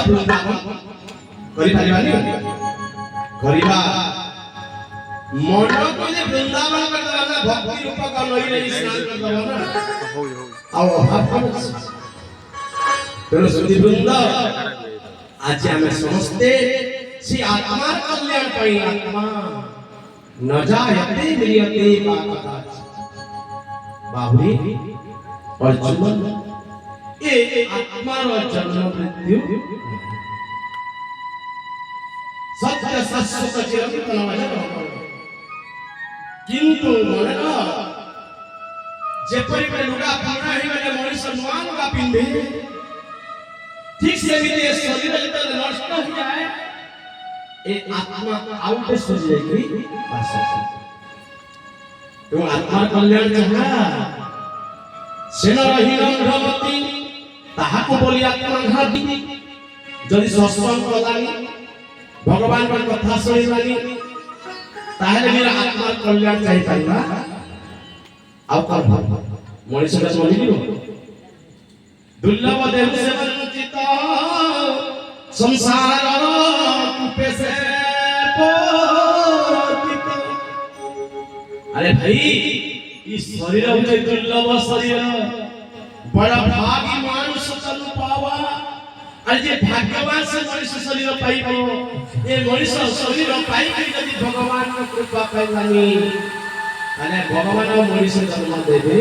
বৃন্দাবন করি পারিবানি করিবা মন কইলে বৃন্দাবন করদবা না ভক্তি রূপ কা নইলে স্নান করদবা না আও অভাব তেণু সুধী বৃন্দ আজ আমি সমস্তে সে আত্মার কল্যাণ পাই আত্মা ন জায়তে ম্রিয়তে বা কদাচ বাহুরি অর্জুন এ আত্মার জন্ম মৃত্যু সত্য শাশ্বত চিরন্তন কিন্তু মনে না যেপরি লুগা পুরা হইগলে মଣିষ নূଆ লুগা পিন্ধে ঠিক সেমিতি শরীর যেতে নষ্ট হয়ে যায় এ আত্মা আউটে শরীরে কি বাসা এবং আত্মার কল্যাণ যাহা সেন রহিরন্ধমতি তাহাকু বলি আত্মা ঘাতি যদি সৎসঙ্গ কলানি ভগবানଙ୍କ কথা শুনিলানি তাহলে মেরা আত্মার কল্যাণ চাই পাইবা ଆଉ କଣ ମଣିଷଟା ମରିଯିବ ଦୁର୍ଲଭ ଦେହୁ ସେ ବଞ୍ଚିତ ସଂସାର କୂପେ ସେ ପତିତ আরে ভাই এই শরীর হচ্ছে দুর্লভ শরীর বড় ভাগী মানুষ চলু পাওয়া আর যে ভাগ্যবান সে মনুষ্য শরীর পাইব এ মনুষ্য শরীর পাইকে যদি ভগবান কৃপা পাইলানি তাহলে ভগবান মনুষ্য জন্ম দেবে